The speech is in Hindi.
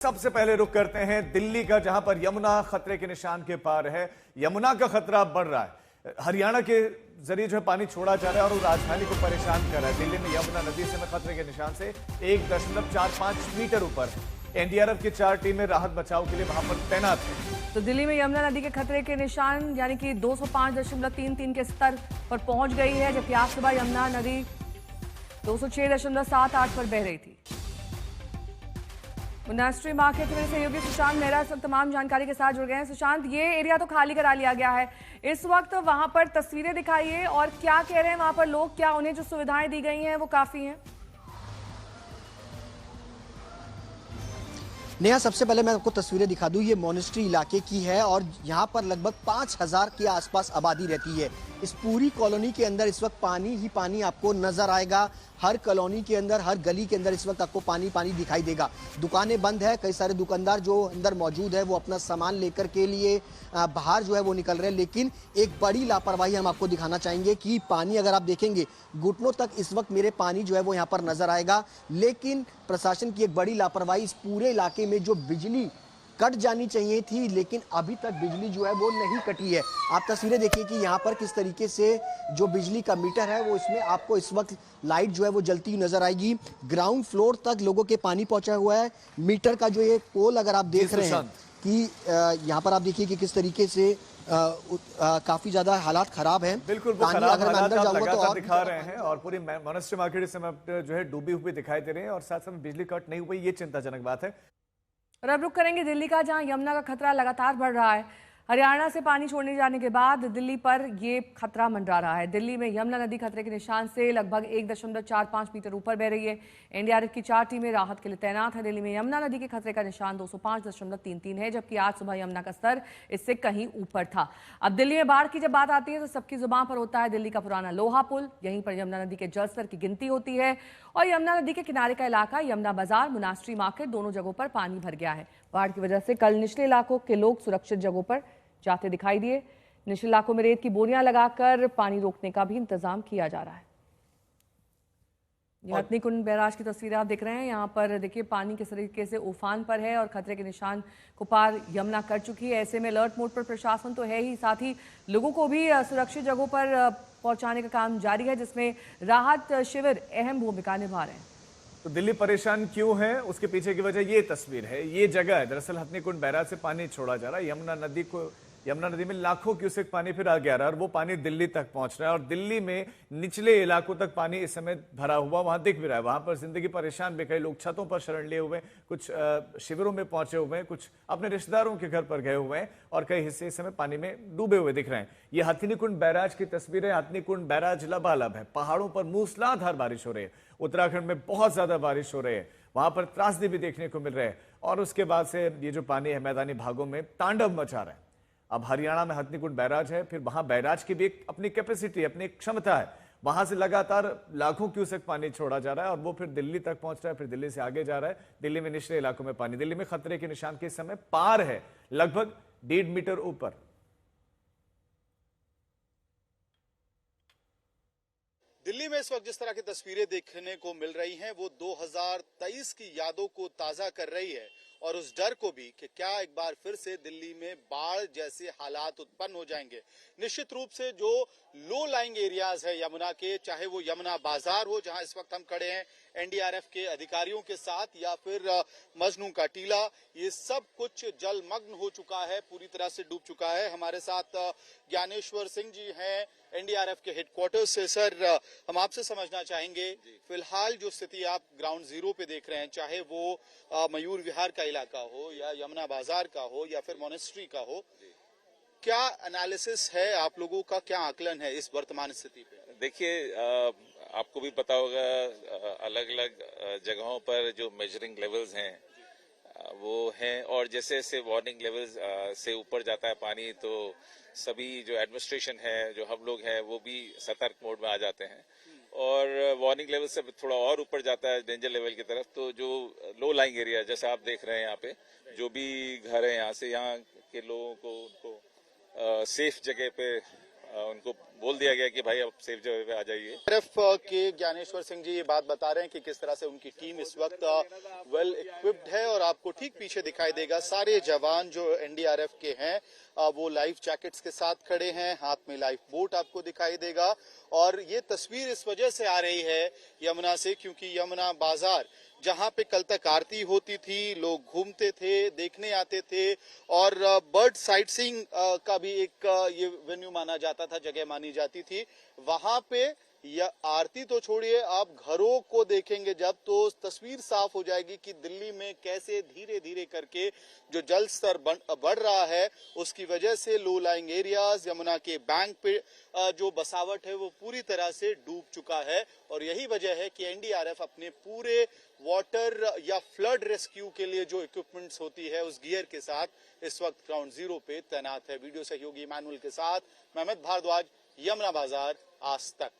सबसे पहले रुख करते हैं दिल्ली का, जहां पर यमुना खतरे के निशान के पार है। यमुना का खतरा बढ़ रहा है। हरियाणा के जरिए जो है पानी छोड़ा जा रहा है और वो राजधानी को परेशान कर रहा है। दिल्ली में यमुना नदी से खतरे के निशान से 1.45 मीटर ऊपर। एनडीआरएफ की 4 टीमें राहत बचाव के लिए वहां पर तैनात हैं। तो दिल्ली में यमुना नदी के खतरे के निशान यानी कि 205.33 के स्तर पर पहुंच गई है, जबकि आज सुबह यमुना नदी 206.78 पर बह रही थी। मोनेस्ट्री मार्केट में सहयोगी सुशांत मेहरा इस वक्त तमाम जानकारी के साथ जुड़ गए हैं। सुशांत, ये एरिया तो खाली करा लिया गया है, इस वक्त वहां पर तस्वीरें दिखाइए और क्या कह रहे हैं वहां पर लोग, क्या उन्हें जो सुविधाएं दी गई हैं वो काफी हैं? नेहा, सबसे पहले मैं आपको तस्वीरें दिखा दूं। ये मोनेस्ट्री इलाके की है और यहाँ पर लगभग 5000 के आसपास आबादी रहती है। इस पूरी कॉलोनी के अंदर इस वक्त पानी ही पानी आपको नजर आएगा। हर कॉलोनी के अंदर, हर गली के अंदर इस वक्त आपको पानी पानी दिखाई देगा। दुकानें बंद है, कई सारे दुकानदार जो अंदर मौजूद है वो अपना सामान लेकर के लिए बाहर जो है वो निकल रहे हैं। लेकिन एक बड़ी लापरवाही हम आपको दिखाना चाहेंगे कि पानी अगर आप देखेंगे घुटनों तक इस वक्त मेरे पानी जो है वो यहाँ पर नजर आएगा। लेकिन प्रशासन की एक बड़ी लापरवाही, इस पूरे इलाके में जो बिजली कट जानी चाहिए थी लेकिन अभी तक बिजली जो है वो नहीं कटी है। आप तस्वीरें देखिए कि यहाँ पर किस तरीके से जो बिजली का मीटर है वो इसमें आपको इस वक्त लाइट जो है वो जलती हुई नजर आएगी। ग्राउंड फ्लोर तक लोगों के पानी पहुंचा हुआ है। मीटर का जो ये पोल अगर आप देख रहे हैं कि यहाँ पर आप देखिए कि किस तरीके से काफी ज्यादा हालात खराब हैं। बिल्कुल वो खराब हालात आप लगातार दिखा रहे हैं और पूरी मोनेस्ट्री मार्केट इस समय जो है डूबी हुई दिखाई दे रही है और साथ साथ बिजली कट नहीं हुई, ये चिंताजनक बात है। और अब रुक करेंगे दिल्ली का, जहां यमुना का खतरा लगातार बढ़ रहा है। हरियाणा से पानी छोड़ने जाने के बाद दिल्ली पर ये खतरा मंडरा रहा है। दिल्ली में यमुना नदी खतरे के निशान से लगभग 1.45 मीटर ऊपर बह रही है। एनडीआरएफ की 4 टीमें राहत के लिए तैनात है। दिल्ली में यमुना नदी के खतरे का निशान 205.33 है, जबकि आज सुबह यमुना का स्तर इससे कहीं ऊपर था। अब दिल्ली में बाढ़ की जब बात आती है तो सबकी जुबान पर होता है दिल्ली का पुराना लोहा पुल। यहीं पर यमुना नदी के जलस्तर की गिनती होती है और यमुना नदी के किनारे का इलाका यमुना बाजार, मोनेस्ट्री मार्केट, दोनों जगहों पर पानी भर गया है। बाढ़ की वजह से कल निचले इलाकों के लोग सुरक्षित जगहों पर जाते दिखाई दिए। निचले इलाकों में रेत की बोरियां लगाकर पानी रोकने का भी इंतजाम किया जा रहा है। ये हथनीकुंड बैराज की तस्वीरें आप देख रहे हैं। यहाँ पर देखिए पानी किस तरीके से उफान पर है और खतरे के निशान को पार यमुना कर चुकी है। ऐसे में अलर्ट मोड पर प्रशासन तो है ही, साथ ही लोगों को भी सुरक्षित जगहों पर पहुंचाने का काम जारी है, जिसमें राहत शिविर अहम भूमिका निभा रहे हैं। तो दिल्ली परेशान क्यों है, उसके पीछे की वजह ये तस्वीर है, ये जगह है। दरअसल हथनीकुंड बैराज से पानी छोड़ा जा रहा है। यमुना नदी में लाखों क्यूसेक पानी फिर आगे आ रहा है और वो पानी दिल्ली तक पहुंच रहा है और दिल्ली में निचले इलाकों तक पानी इस समय भरा हुआ वहां दिख भी रहा है। वहां पर जिंदगी परेशान भी, कई लोग छतों पर शरण लिए हुए, कुछ शिविरों में पहुंचे हुए हैं, कुछ अपने रिश्तेदारों के घर पर गए हुए हैं और कई हिस्से इस समय पानी में डूबे हुए दिख रहे हैं। ये हथनीकुंड बैराज की तस्वीरें। हथनीकुंड बैराज लबालब है, पहाड़ों पर मूसलाधार बारिश हो रही है। उत्तराखंड में बहुत ज्यादा बारिश हो रही है, वहां पर त्रासदी भी देखने को मिल रहे हैं और उसके बाद से ये जो पानी है मैदानी भागों में तांडव मचा रहा है। अब हरियाणा में हथनीकुंड बैराज है, फिर वहां बैराज की भी एक अपनी कैपेसिटी, अपनी एक क्षमता है। वहां से लगातार लाखों क्यूसेक पानी छोड़ा जा रहा है और वो फिर दिल्ली तक पहुंच रहा है, फिर दिल्ली से आगे जा रहा है। दिल्ली में निचले इलाकों में पानी, दिल्ली में खतरे के निशान के समय पार है, लगभग 1.5 मीटर ऊपर। दिल्ली में इस वक्त जिस तरह की तस्वीरें देखने को मिल रही हैं वो 2023 की यादों को ताजा कर रही है और उस डर को भी कि क्या एक बार फिर से दिल्ली में बाढ़ जैसे हालात उत्पन्न हो जाएंगे। निश्चित रूप से जो लो लाइंग एरियाज है यमुना के, चाहे वो यमुना बाजार हो जहां इस वक्त हम खड़े हैं एनडीआरएफ के अधिकारियों के साथ, या फिर मजनू का टीला, ये सब कुछ जलमग्न हो चुका है, पूरी तरह से डूब चुका है। हमारे साथ ज्ञानेश्वर सिंह जी हैं एनडीआरएफ के हेडक्वार्टर्स से। सर, हम आपसे समझना चाहेंगे फिलहाल जो स्थिति आप ग्राउंड जीरो पे देख रहे हैं, चाहे वो मयूर विहार का इलाका हो या यमुना बाजार का हो या फिर मोनेस्ट्री का हो, क्या एनालिसिस है आप लोगों का, क्या आकलन है इस वर्तमान स्थिति पे? देखिए, आपको भी पता होगा अलग अलग जगहों पर जो मेजरिंग लेवल्स हैं वो हैं और जैसे जैसे वार्निंग लेवल्स से ऊपर जाता है पानी तो सभी जो एडमिनिस्ट्रेशन है, जो हम लोग हैं, वो भी सतर्क मोड में आ जाते हैं और वार्निंग लेवल से थोड़ा और ऊपर जाता है डेंजर लेवल की तरफ। तो जो लो लाइंग एरिया जैसे आप देख रहे हैं यहाँ पे जो भी घर है, यहाँ के लोगों को उनको सेफ जगह पे उनको बोल दिया गया कि भाई आप सेफ जगह पे आ जाइए। एनडीआरएफ के ज्ञानेश्वर सिंह जी ये बात बता रहे हैं कि किस तरह से उनकी टीम इस वक्त वेल इक्विप्ड है और आपको ठीक पीछे दिखाई देगा सारे जवान जो एनडीआरएफ के हैं वो लाइफ जैकेट्स के साथ खड़े हैं, हाथ में लाइफ बोट आपको दिखाई देगा। और ये तस्वीर इस वजह से आ रही है यमुना से क्योंकि यमुना बाजार जहां पे कल तक आरती होती थी, लोग घूमते थे, देखने आते थे और बर्ड साइट सीइंग का भी एक ये वेन्यू माना जाता था, जगह मानी जाती थी। वहां पे या आरती तो छोड़िए, आप घरों को देखेंगे जब तो तस्वीर साफ हो जाएगी कि दिल्ली में कैसे धीरे धीरे करके जो जल स्तर बढ़ रहा है उसकी वजह से लो लाइंग एरियाज, यमुना के बैंक पे जो बसावट है वो पूरी तरह से डूब चुका है। और यही वजह है कि एनडीआरएफ अपने पूरे वाटर या फ्लड रेस्क्यू के लिए जो इक्विपमेंट्स होती है उस गियर के साथ इस वक्त ग्राउंड जीरो पे तैनात है। वीडियो सहयोगी इमानुअल के साथ मैं अमित भारद्वाज, यमुना बाजार, आज तक।